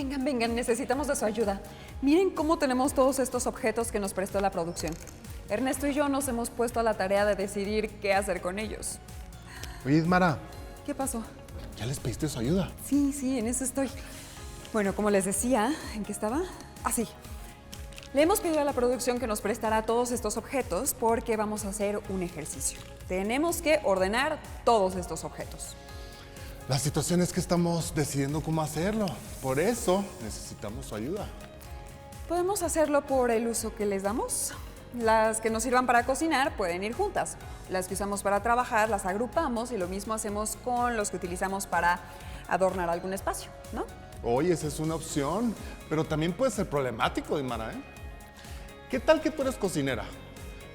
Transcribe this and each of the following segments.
Vengan, necesitamos de su ayuda. Miren cómo tenemos todos estos objetos que nos prestó la producción. Ernesto y yo nos hemos puesto a la tarea de decidir qué hacer con ellos. Oye, Ismara, ¿Qué pasó? ¿ya les pediste su ayuda? Sí, en eso estoy. Bueno, como les decía, ¿en qué estaba? Sí. Le hemos pedido a la producción que nos prestará todos estos objetos porque vamos a hacer un ejercicio. Tenemos que ordenar todos estos objetos. La situación es que estamos decidiendo cómo hacerlo. Por eso necesitamos su ayuda. Podemos hacerlo por el uso que les damos. Las que nos sirvan para cocinar pueden ir juntas. Las que usamos para trabajar las agrupamos y lo mismo hacemos con los que utilizamos para adornar algún espacio, ¿no? Oye, esa es una opción, pero también puede ser problemático, Ismara, ¿eh? ¿Qué tal que tú eres cocinera?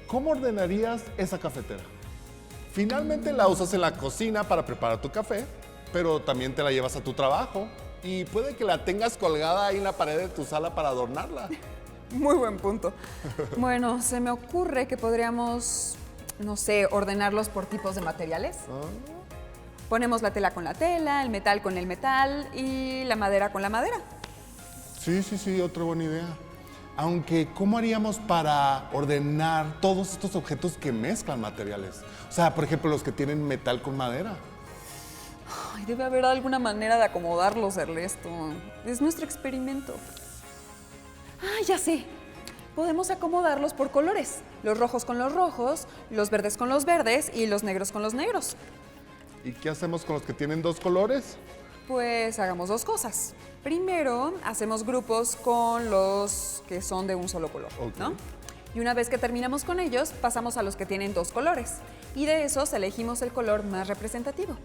¿Cómo ordenarías esa cafetera? Finalmente la usas en la cocina para preparar tu café, pero también te la llevas a tu trabajo y puede que la tengas colgada ahí en la pared de tu sala para adornarla. Muy buen punto. Bueno, se me ocurre que podríamos, no sé, ordenarlos por tipos de materiales. Ponemos la tela con la tela, el metal con el metal y la madera con la madera. Sí, otra buena idea. Aunque, ¿cómo haríamos para ordenar todos estos objetos que mezclan materiales? O sea, por ejemplo, los que tienen metal con madera. Ay, debe haber alguna manera de acomodarlos, Ernesto. Es nuestro experimento. Ya sé. Podemos acomodarlos por colores. Los rojos con los rojos, los verdes con los verdes y los negros con los negros. ¿Y qué hacemos con los que tienen dos colores? Pues hagamos dos cosas. Primero, hacemos grupos con los que son de un solo color, ¿no? Y una vez que terminamos con ellos, pasamos a los que tienen dos colores. Y de esos elegimos el color más representativo.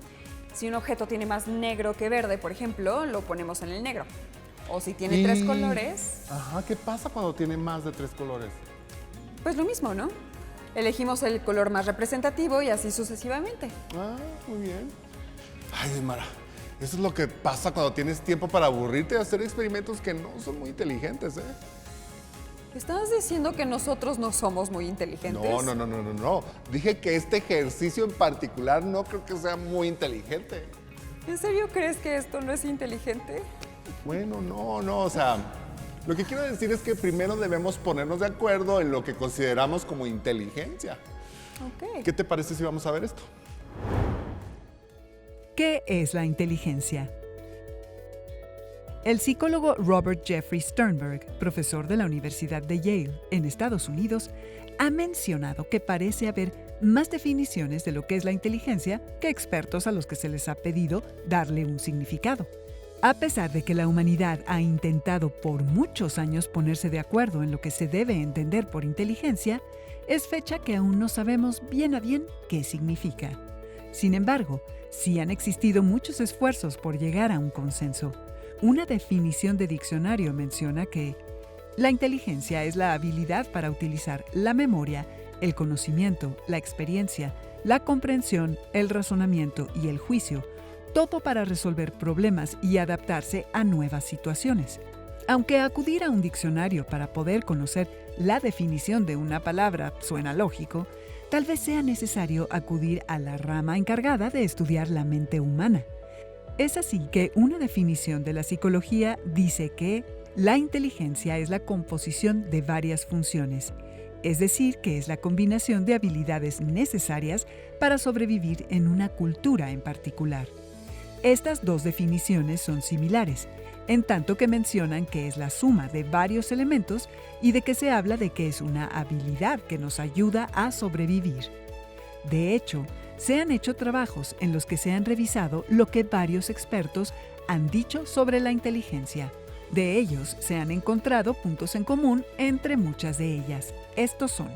Si un objeto tiene más negro que verde, por ejemplo, lo ponemos en el negro. O si tiene tres colores... ¿Qué pasa cuando tiene más de tres colores? Pues lo mismo, ¿no? Elegimos el color más representativo y así sucesivamente. Muy bien. Ay, Ismara, eso es lo que pasa cuando tienes tiempo para aburrirte y hacer experimentos que no son muy inteligentes, ¿eh? ¿Estás diciendo que nosotros no somos muy inteligentes? No. Dije que este ejercicio en particular no creo que sea muy inteligente. ¿En serio crees que esto no es inteligente? Bueno, no, o sea, lo que quiero decir es que primero debemos ponernos de acuerdo en lo que consideramos como inteligencia. Ok. ¿Qué te parece si vamos a ver esto? ¿Qué es la inteligencia? El psicólogo Robert Jeffrey Sternberg, profesor de la Universidad de Yale, en Estados Unidos, ha mencionado que parece haber más definiciones de lo que es la inteligencia que expertos a los que se les ha pedido darle un significado. A pesar de que la humanidad ha intentado por muchos años ponerse de acuerdo en lo que se debe entender por inteligencia, es fecha que aún no sabemos bien a bien qué significa. Sin embargo, sí han existido muchos esfuerzos por llegar a un consenso. Una definición de diccionario menciona que la inteligencia es la habilidad para utilizar la memoria, el conocimiento, la experiencia, la comprensión, el razonamiento y el juicio, todo para resolver problemas y adaptarse a nuevas situaciones. Aunque acudir a un diccionario para poder conocer la definición de una palabra suena lógico, tal vez sea necesario acudir a la rama encargada de estudiar la mente humana. Es así que una definición de la psicología dice que la inteligencia es la composición de varias funciones, es decir, que es la combinación de habilidades necesarias para sobrevivir en una cultura en particular. Estas dos definiciones son similares, en tanto que mencionan que es la suma de varios elementos y de que se habla de que es una habilidad que nos ayuda a sobrevivir. De hecho, se han hecho trabajos en los que se han revisado lo que varios expertos han dicho sobre la inteligencia. De ellos se han encontrado puntos en común entre muchas de ellas. Estos son: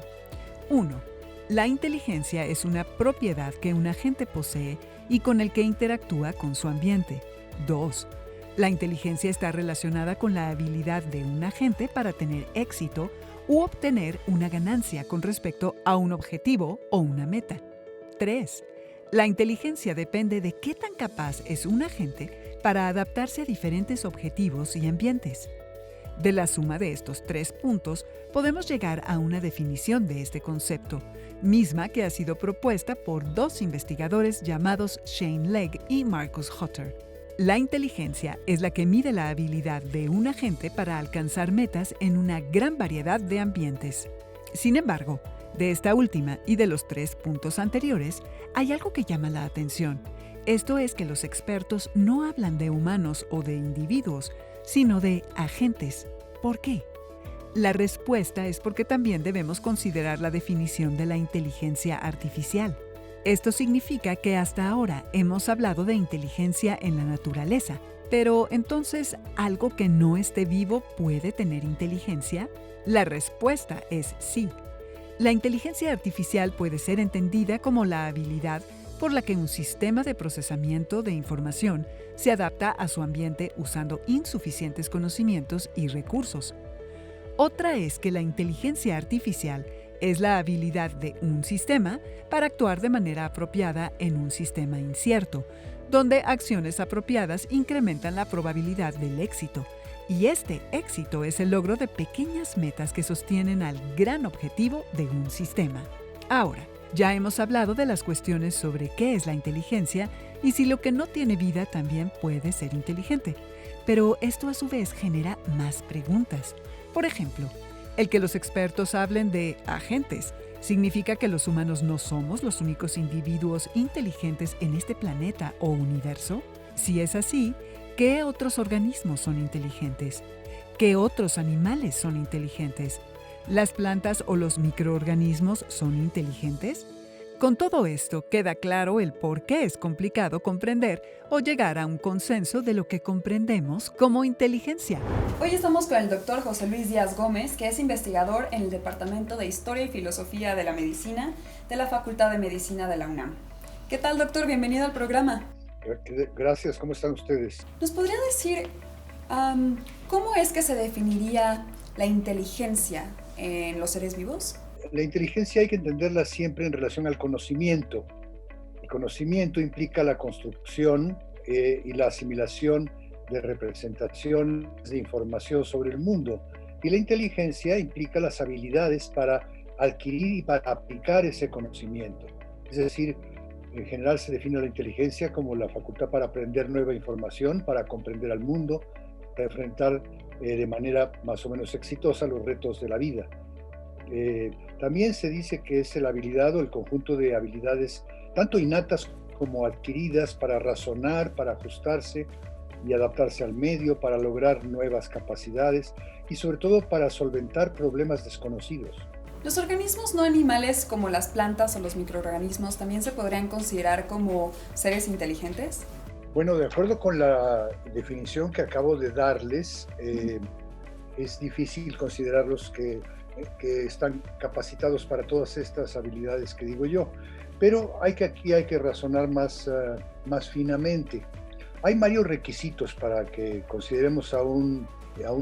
1. La inteligencia es una propiedad que un agente posee y con el que interactúa con su ambiente. 2. La inteligencia está relacionada con la habilidad de un agente para tener éxito u obtener una ganancia con respecto a un objetivo o una meta. 3. La inteligencia depende de qué tan capaz es un agente para adaptarse a diferentes objetivos y ambientes. De la suma de estos 3 puntos, podemos llegar a una definición de este concepto, misma que ha sido propuesta por 2 investigadores llamados Shane Legg y Marcus Hutter. La inteligencia es la que mide la habilidad de un agente para alcanzar metas en una gran variedad de ambientes. Sin embargo, de esta última y de los 3 puntos anteriores, hay algo que llama la atención. Esto es que los expertos no hablan de humanos o de individuos, sino de agentes. ¿Por qué? La respuesta es porque también debemos considerar la definición de la inteligencia artificial. Esto significa que hasta ahora hemos hablado de inteligencia en la naturaleza, pero entonces, ¿algo que no esté vivo puede tener inteligencia? La respuesta es sí. La inteligencia artificial puede ser entendida como la habilidad por la que un sistema de procesamiento de información se adapta a su ambiente usando insuficientes conocimientos y recursos. Otra es que la inteligencia artificial es la habilidad de un sistema para actuar de manera apropiada en un sistema incierto, donde acciones apropiadas incrementan la probabilidad del éxito. Y este éxito es el logro de pequeñas metas que sostienen al gran objetivo de un sistema. Ahora, ya hemos hablado de las cuestiones sobre qué es la inteligencia y si lo que no tiene vida también puede ser inteligente. Pero esto a su vez genera más preguntas. Por ejemplo, el que los expertos hablen de agentes significa que los humanos no somos los únicos individuos inteligentes en este planeta o universo. Si es así, ¿qué otros organismos son inteligentes? ¿Qué otros animales son inteligentes? ¿Las plantas o los microorganismos son inteligentes? Con todo esto queda claro el por qué es complicado comprender o llegar a un consenso de lo que comprendemos como inteligencia. Hoy estamos con el doctor José Luis Díaz Gómez, que es investigador en el Departamento de Historia y Filosofía de la Medicina de la Facultad de Medicina de la UNAM. ¿Qué tal, doctor? Bienvenido al programa. Gracias, ¿cómo están ustedes? ¿Nos podría decir cómo es que se definiría la inteligencia en los seres vivos? La inteligencia hay que entenderla siempre en relación al conocimiento. El conocimiento implica la construcción y la asimilación de representaciones de información sobre el mundo. Y la inteligencia implica las habilidades para adquirir y para aplicar ese conocimiento. Es decir, en general se define la inteligencia como la facultad para aprender nueva información, para comprender al mundo, para enfrentar de manera más o menos exitosa los retos de la vida. También se dice que es la habilidad o el conjunto de habilidades tanto innatas como adquiridas para razonar, para ajustarse y adaptarse al medio, para lograr nuevas capacidades y sobre todo para solventar problemas desconocidos. ¿Los organismos no animales como las plantas o los microorganismos también se podrían considerar como seres inteligentes? Bueno, de acuerdo con la definición que acabo de darles, es difícil considerarlos que están capacitados para todas estas habilidades que digo yo, pero aquí hay que razonar más finamente. Hay varios requisitos para que consideremos a un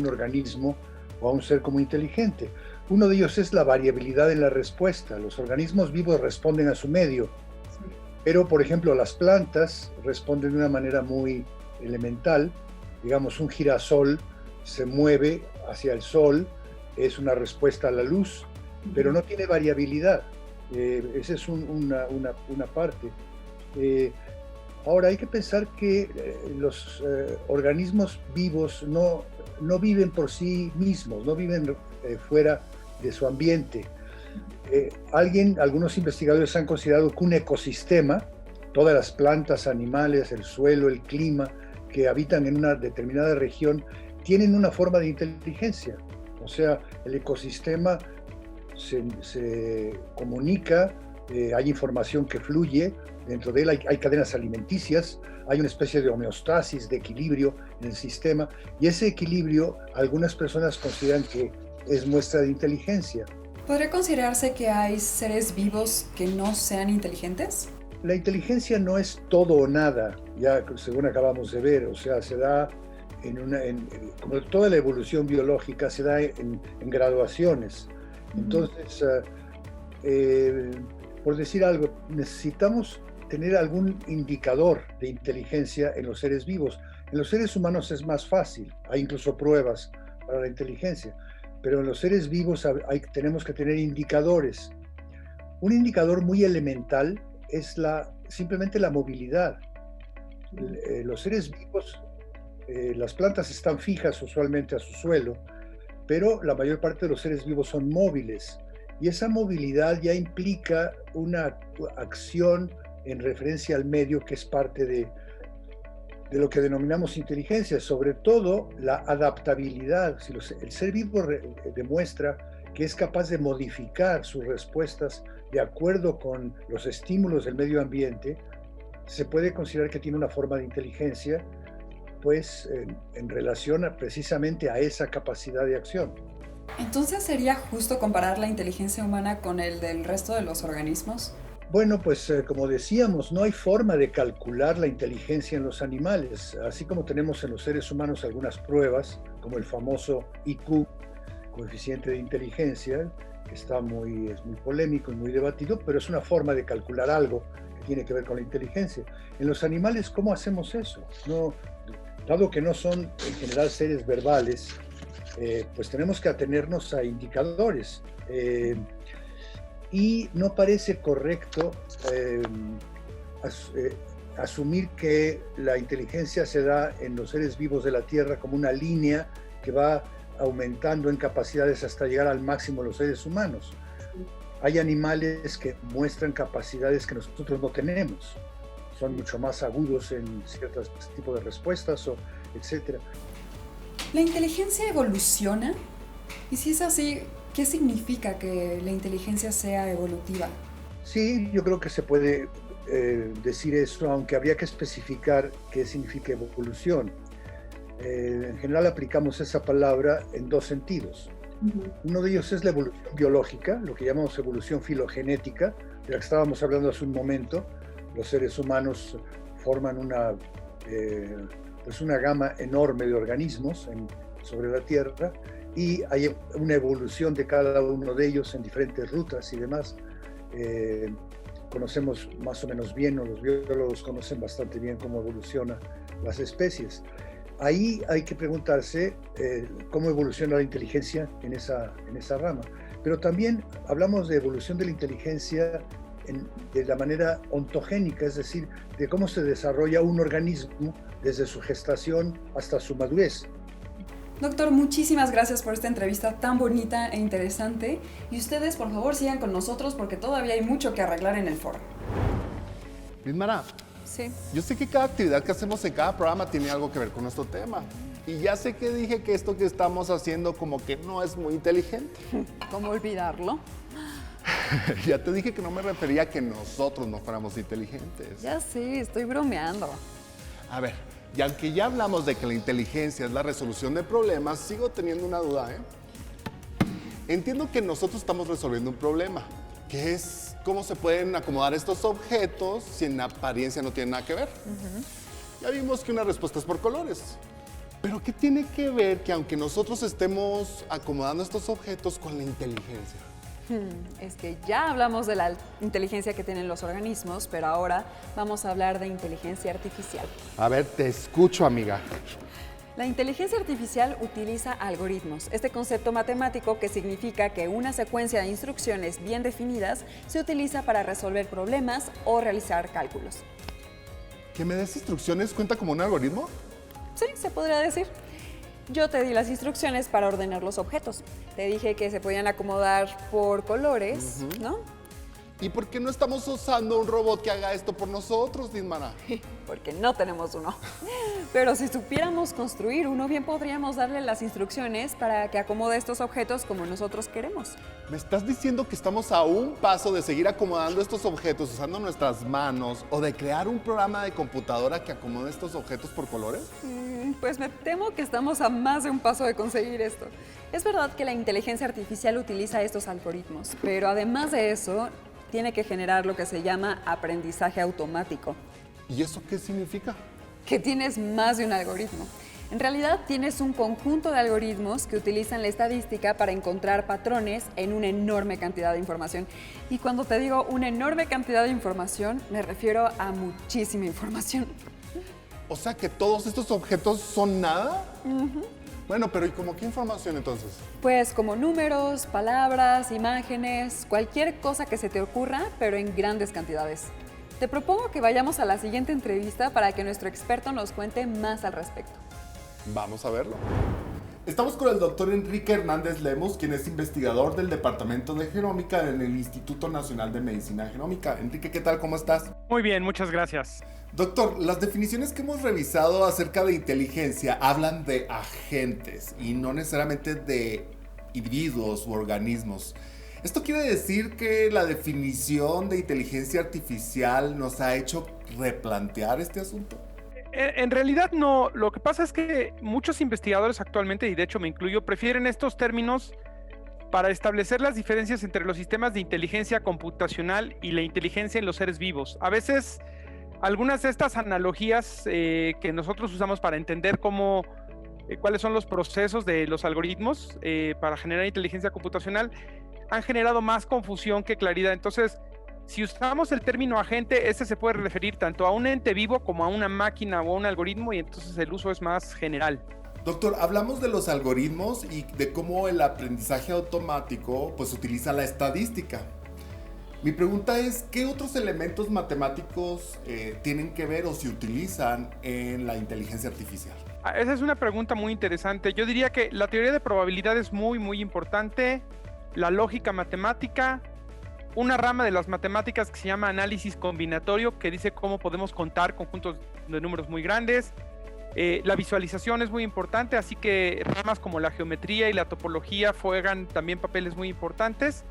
organismo o a un ser como inteligente. Uno de ellos es la variabilidad en la respuesta. Los organismos vivos responden a su medio, pero por ejemplo las plantas responden de una manera muy elemental. Digamos, un girasol se mueve hacia el sol, es una respuesta a la luz, pero no tiene variabilidad. Esa es una parte. Ahora, hay que pensar que los organismos vivos no viven por sí mismos, no viven fuera de su ambiente. Algunos investigadores han considerado que un ecosistema, todas las plantas, animales, el suelo, el clima, que habitan en una determinada región, tienen una forma de inteligencia. O sea, el ecosistema se comunica, hay información que fluye, dentro de él hay cadenas alimenticias, hay una especie de homeostasis, de equilibrio en el sistema, y ese equilibrio algunas personas consideran que es muestra de inteligencia. ¿Podría considerarse que hay seres vivos que no sean inteligentes? La inteligencia no es todo o nada, ya según acabamos de ver, o sea, se da como toda la evolución biológica, se da en graduaciones. Entonces, por decir algo, necesitamos tener algún indicador de inteligencia en los seres vivos. En los seres humanos es más fácil, hay incluso pruebas para la inteligencia, pero en los seres vivos tenemos que tener indicadores. Un indicador muy elemental es simplemente la movilidad. Los seres vivos, las plantas están fijas usualmente a su suelo, pero la mayor parte de los seres vivos son móviles. Y esa movilidad ya implica una acción en referencia al medio que es parte de lo que denominamos inteligencia, sobre todo la adaptabilidad. Si el ser vivo demuestra que es capaz de modificar sus respuestas de acuerdo con los estímulos del medio ambiente, se puede considerar que tiene una forma de inteligencia, pues en relación precisamente a esa capacidad de acción. Entonces, ¿sería justo comparar la inteligencia humana con el del resto de los organismos? Bueno, pues como decíamos, no hay forma de calcular la inteligencia en los animales, así como tenemos en los seres humanos algunas pruebas, como el famoso IQ, coeficiente de inteligencia, que es muy polémico y muy debatido, pero es una forma de calcular algo que tiene que ver con la inteligencia. En los animales, ¿cómo hacemos eso? No, dado que no son en general seres verbales, pues tenemos que atenernos a indicadores. Y no parece correcto asumir que la inteligencia se da en los seres vivos de la Tierra como una línea que va aumentando en capacidades hasta llegar al máximo de los seres humanos. Hay animales que muestran capacidades que nosotros no tenemos. Son mucho más agudos en ciertos tipos de respuestas, etc. ¿La inteligencia evoluciona? Y si es así, ¿qué significa que la inteligencia sea evolutiva? Sí, yo creo que se puede decir eso, aunque habría que especificar qué significa evolución. En general aplicamos esa palabra en dos sentidos. Uno de ellos es la evolución biológica, lo que llamamos evolución filogenética, de la que estábamos hablando hace un momento. Los seres humanos forman una gama enorme de organismos sobre la Tierra, y hay una evolución de cada uno de ellos en diferentes rutas y demás. Conocemos más o menos bien, o los biólogos conocen bastante bien cómo evolucionan las especies. Ahí hay que preguntarse cómo evoluciona la inteligencia en esa rama. Pero también hablamos de evolución de la inteligencia de la manera ontogénica, es decir, de cómo se desarrolla un organismo desde su gestación hasta su madurez. Doctor, muchísimas gracias por esta entrevista tan bonita e interesante. Y ustedes, por favor, sigan con nosotros porque todavía hay mucho que arreglar en el foro. Lismara, sí. Yo sé que cada actividad que hacemos en cada programa tiene algo que ver con nuestro tema. Y ya sé que dije que esto que estamos haciendo como que no es muy inteligente. ¿Cómo olvidarlo? Ya te dije que no me refería a que nosotros no fuéramos inteligentes. Ya sí, estoy bromeando. A ver, y aunque ya hablamos de que la inteligencia es la resolución de problemas, sigo teniendo una duda, Entiendo que nosotros estamos resolviendo un problema, que es cómo se pueden acomodar estos objetos si en apariencia no tienen nada que ver. Ya vimos que una respuesta es por colores. Pero ¿qué tiene que ver que aunque nosotros estemos acomodando estos objetos con la inteligencia? Es que ya hablamos de la inteligencia que tienen los organismos, pero ahora vamos a hablar de inteligencia artificial. A ver, te escucho, amiga. La inteligencia artificial utiliza algoritmos, este concepto matemático que significa que una secuencia de instrucciones bien definidas se utiliza para resolver problemas o realizar cálculos. ¿Que me des instrucciones cuenta como un algoritmo? Sí, se podría decir. Yo te di las instrucciones para ordenar los objetos. Te dije que se podían acomodar por colores, ¿no? ¿Y por qué no estamos usando un robot que haga esto por nosotros, Lismara? Porque no tenemos uno. Pero si supiéramos construir uno, bien podríamos darle las instrucciones para que acomode estos objetos como nosotros queremos. ¿Me estás diciendo que estamos a un paso de seguir acomodando estos objetos usando nuestras manos o de crear un programa de computadora que acomode estos objetos por colores? Pues me temo que estamos a más de un paso de conseguir esto. Es verdad que la inteligencia artificial utiliza estos algoritmos, pero además de eso, tiene que generar lo que se llama aprendizaje automático. ¿Y eso qué significa? Que tienes más de un algoritmo. En realidad tienes un conjunto de algoritmos que utilizan la estadística para encontrar patrones en una enorme cantidad de información. Y cuando te digo una enorme cantidad de información, me refiero a muchísima información. O sea que todos estos objetos son nada. Bueno, pero ¿y cómo qué información entonces? Pues como números, palabras, imágenes, cualquier cosa que se te ocurra, pero en grandes cantidades. Te propongo que vayamos a la siguiente entrevista para que nuestro experto nos cuente más al respecto. Vamos a verlo. Estamos con el doctor Enrique Hernández Lemus, quien es investigador del Departamento de Genómica en el Instituto Nacional de Medicina Genómica. Enrique, ¿qué tal? ¿Cómo estás? Muy bien, muchas gracias. Doctor, las definiciones que hemos revisado acerca de inteligencia hablan de agentes y no necesariamente de individuos u organismos. ¿Esto quiere decir que la definición de inteligencia artificial nos ha hecho replantear este asunto? En realidad no, lo que pasa es que muchos investigadores actualmente, y de hecho me incluyo, prefieren estos términos para establecer las diferencias entre los sistemas de inteligencia computacional y la inteligencia en los seres vivos. A veces, algunas de estas analogías que nosotros usamos para entender cuáles son los procesos de los algoritmos para generar inteligencia computacional han generado más confusión que claridad. Entonces, si usamos el término agente, este se puede referir tanto a un ente vivo como a una máquina o a un algoritmo, y entonces el uso es más general. Doctor, hablamos de los algoritmos y de cómo el aprendizaje automático pues utiliza la estadística. Mi pregunta es, ¿qué otros elementos matemáticos tienen que ver o se utilizan en la inteligencia artificial? Esa es una pregunta muy interesante. Yo diría que la teoría de probabilidad es muy, muy importante, la lógica matemática, una rama de las matemáticas que se llama análisis combinatorio, que dice cómo podemos contar conjuntos de números muy grandes. La visualización es muy importante, así que ramas como la geometría y la topología juegan también papeles muy importantes.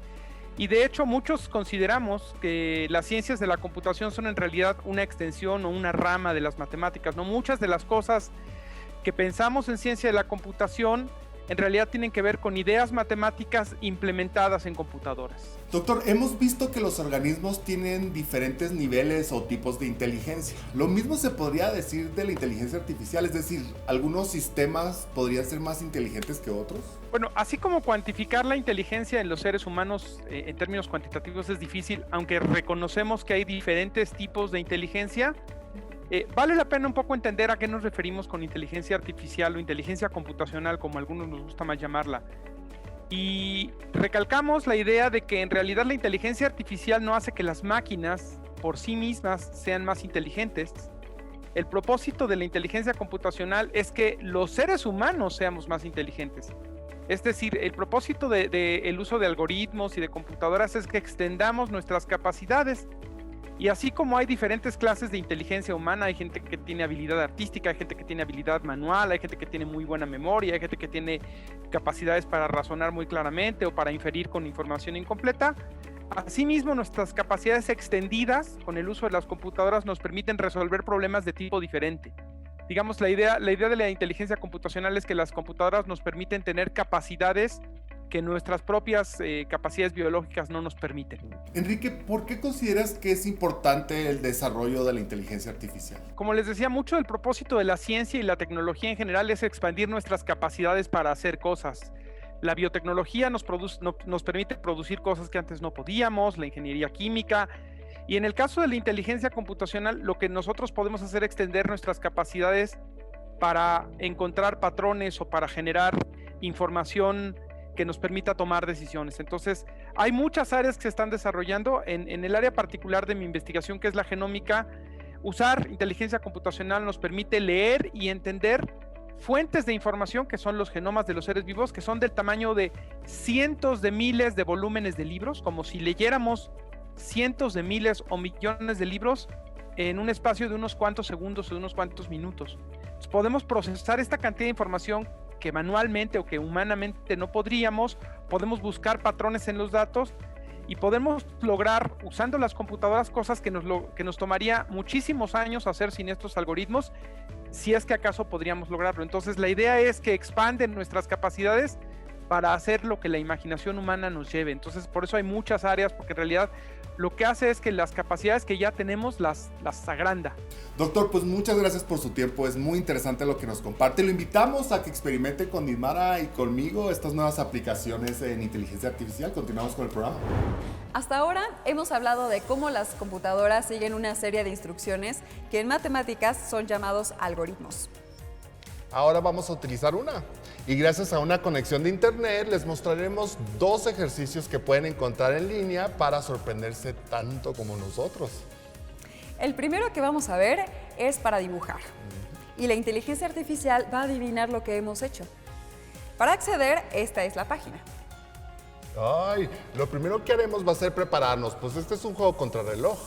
Y de hecho muchos consideramos que las ciencias de la computación son en realidad una extensión o una rama de las matemáticas, ¿no? Muchas de las cosas que pensamos en ciencia de la computación en realidad tienen que ver con ideas matemáticas implementadas en computadoras. Doctor, hemos visto que los organismos tienen diferentes niveles o tipos de inteligencia. Lo mismo se podría decir de la inteligencia artificial, es decir, ¿algunos sistemas podrían ser más inteligentes que otros? Bueno, así como cuantificar la inteligencia en los seres humanos en términos cuantitativos es difícil, aunque reconocemos que hay diferentes tipos de inteligencia, vale la pena un poco entender a qué nos referimos con inteligencia artificial o inteligencia computacional, como a algunos nos gusta más llamarla. Y recalcamos la idea de que en realidad la inteligencia artificial no hace que las máquinas por sí mismas sean más inteligentes. El propósito de la inteligencia computacional es que los seres humanos seamos más inteligentes. Es decir, el propósito del uso de algoritmos y de computadoras es que extendamos nuestras capacidades. Y así como hay diferentes clases de inteligencia humana, hay gente que tiene habilidad artística, hay gente que tiene habilidad manual, hay gente que tiene muy buena memoria, hay gente que tiene capacidades para razonar muy claramente o para inferir con información incompleta. Asimismo, nuestras capacidades extendidas con el uso de las computadoras nos permiten resolver problemas de tipo diferente. Digamos, la idea de la inteligencia computacional es que las computadoras nos permiten tener capacidades que nuestras propias capacidades biológicas no nos permiten. Enrique, ¿por qué consideras que es importante el desarrollo de la inteligencia artificial? Como les decía, mucho del propósito de la ciencia y la tecnología en general es expandir nuestras capacidades para hacer cosas. La biotecnología nos permite producir cosas que antes no podíamos, la ingeniería química, y en el caso de la inteligencia computacional, lo que nosotros podemos hacer es extender nuestras capacidades para encontrar patrones o para generar información que nos permita tomar decisiones. Entonces, hay muchas áreas que se están desarrollando. En el área particular de mi investigación, que es la genómica, usar inteligencia computacional nos permite leer y entender fuentes de información que son los genomas de los seres vivos, que son del tamaño de cientos de miles de volúmenes de libros, como si leyéramos cientos de miles o millones de libros en un espacio de unos cuantos segundos o de unos cuantos minutos. Entonces, podemos procesar esta cantidad de información que manualmente o que humanamente no podríamos, podemos buscar patrones en los datos y podemos lograr, usando las computadoras, cosas que nos tomaría muchísimos años hacer sin estos algoritmos, si es que acaso podríamos lograrlo. Entonces, la idea es que expanden nuestras capacidades para hacer lo que la imaginación humana nos lleve. Entonces, por eso hay muchas áreas, porque en realidad lo que hace es que las capacidades que ya tenemos las agranda. Doctor, pues muchas gracias por su tiempo, es muy interesante lo que nos comparte. Lo invitamos a que experimente con Dimara y conmigo estas nuevas aplicaciones en inteligencia artificial. Continuamos con el programa. Hasta ahora hemos hablado de cómo las computadoras siguen una serie de instrucciones que en matemáticas son llamados algoritmos. Ahora vamos a utilizar una. Y gracias a una conexión de internet les mostraremos 2 ejercicios que pueden encontrar en línea para sorprenderse tanto como nosotros. El primero que vamos a ver es para dibujar. Y la inteligencia artificial va a adivinar lo que hemos hecho. Para acceder, esta es la página. Ay, lo primero que haremos va a ser prepararnos, pues este es un juego contrarreloj.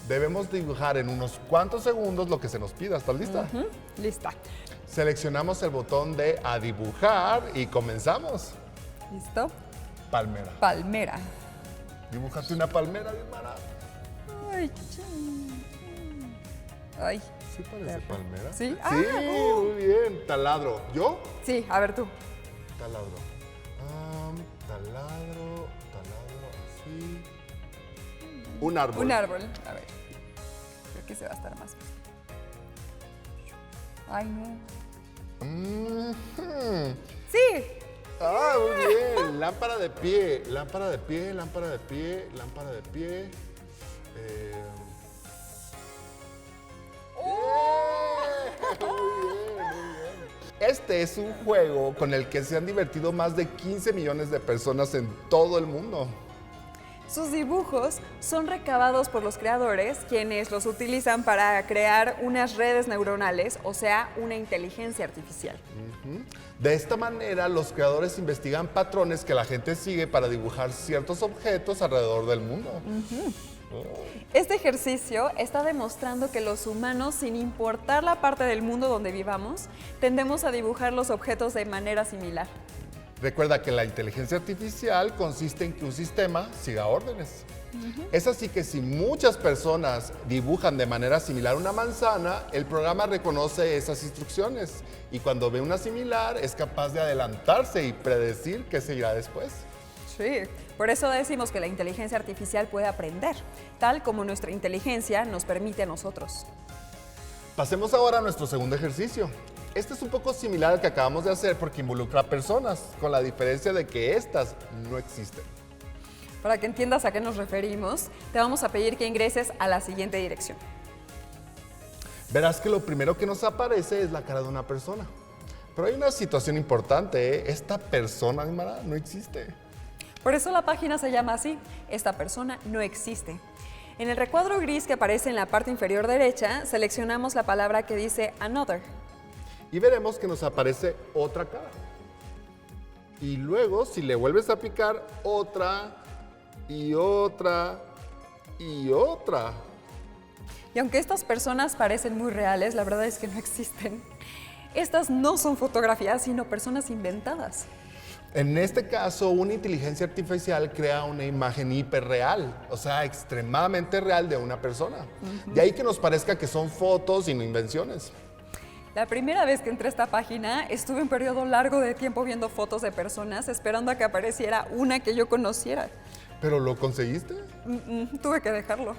Debemos dibujar en unos cuantos segundos lo que se nos pida. ¿Estás lista? Lista. Seleccionamos el botón de a dibujar y comenzamos. ¿Listo? Palmera. Palmera. Dibújate una palmera, Dimara. Ay, ay. ¿Sí parece palmera? ¿Sí? Sí, Ah, muy bien. Taladro. ¿Yo? Sí, a ver tú. Taladro. Taladro, así. Un árbol. Un árbol. A ver. Creo que se va a estar más. Ay, no. Sí. Ah, muy bien. Lámpara de pie, lámpara de pie, lámpara de pie, lámpara de pie. Muy bien, muy bien. Este es un juego con el que se han divertido más de 15 millones de personas en todo el mundo. Sus dibujos son recabados por los creadores, quienes los utilizan para crear unas redes neuronales, o sea, una inteligencia artificial. De esta manera, los creadores investigan patrones que la gente sigue para dibujar ciertos objetos alrededor del mundo. Este ejercicio está demostrando que los humanos, sin importar la parte del mundo donde vivamos, tendemos a dibujar los objetos de manera similar. Recuerda que la inteligencia artificial consiste en que un sistema siga órdenes. Es así que si muchas personas dibujan de manera similar una manzana, el programa reconoce esas instrucciones y cuando ve una similar es capaz de adelantarse y predecir qué seguirá después. Sí, por eso decimos que la inteligencia artificial puede aprender, tal como nuestra inteligencia nos permite a nosotros. Pasemos ahora a nuestro segundo ejercicio. Este es un poco similar al que acabamos de hacer porque involucra a personas, con la diferencia de que estas no existen. Para que entiendas a qué nos referimos, te vamos a pedir que ingreses a la siguiente dirección. Verás que lo primero que nos aparece es la cara de una persona. Pero hay una situación importante, ¿eh? Esta persona, Dimara, no existe. Por eso la página se llama así, esta persona no existe. En el recuadro gris que aparece en la parte inferior derecha, seleccionamos la palabra que dice Another. Y veremos que nos aparece otra cara. Y luego, si le vuelves a picar, otra, y otra, y otra. Y aunque estas personas parecen muy reales, la verdad es que no existen. Estas no son fotografías, sino personas inventadas. En este caso, una inteligencia artificial crea una imagen hiperreal, o sea, extremadamente real de una persona. De ahí que nos parezca que son fotos y no invenciones. La primera vez que entré a esta página, estuve un periodo largo de tiempo viendo fotos de personas, esperando a que apareciera una que yo conociera. ¿Pero lo conseguiste? Tuve que dejarlo.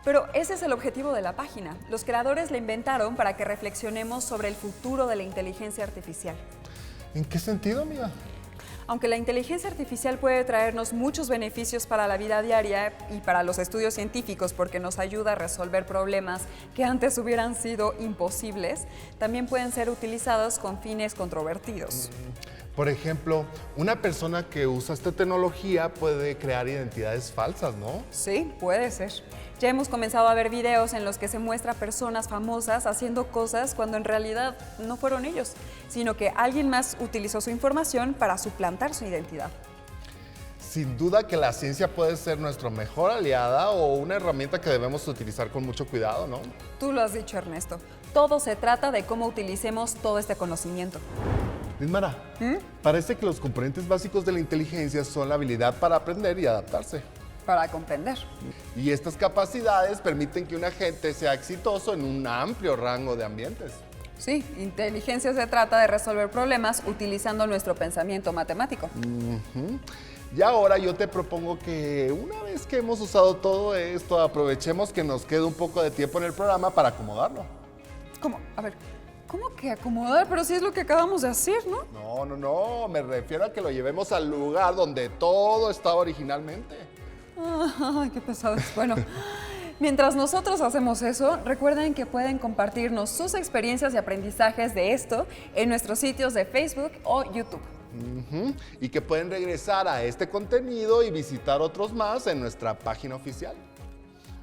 Pero ese es el objetivo de la página. Los creadores la inventaron para que reflexionemos sobre el futuro de la inteligencia artificial. ¿En qué sentido, amiga? Aunque la inteligencia artificial puede traernos muchos beneficios para la vida diaria y para los estudios científicos porque nos ayuda a resolver problemas que antes hubieran sido imposibles, también pueden ser utilizados con fines controvertidos. Por ejemplo, una persona que usa esta tecnología puede crear identidades falsas, ¿no? Sí, puede ser. Ya hemos comenzado a ver videos en los que se muestra personas famosas haciendo cosas cuando en realidad no fueron ellos, sino que alguien más utilizó su información para suplantar su identidad. Sin duda que la ciencia puede ser nuestra mejor aliada o una herramienta que debemos utilizar con mucho cuidado, ¿no? Tú lo has dicho, Ernesto. Todo se trata de cómo utilicemos todo este conocimiento. Lismara, parece que los componentes básicos de la inteligencia son la habilidad para aprender y adaptarse. Para comprender. Y estas capacidades permiten que un agente sea exitoso en un amplio rango de ambientes. Sí, inteligencia se trata de resolver problemas utilizando nuestro pensamiento matemático. Y ahora yo te propongo que una vez que hemos usado todo esto, aprovechemos que nos quede un poco de tiempo en el programa para acomodarlo. ¿Cómo? A ver, ¿cómo que acomodar? Pero sí es lo que acabamos de hacer, ¿no? No, me refiero a que lo llevemos al lugar donde todo estaba originalmente. Ay, qué pesado es. Bueno, mientras nosotros hacemos eso, recuerden que pueden compartirnos sus experiencias y aprendizajes de esto en nuestros sitios de Facebook o YouTube. Y que pueden regresar a este contenido y visitar otros más en nuestra página oficial.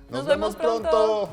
Nos vemos pronto.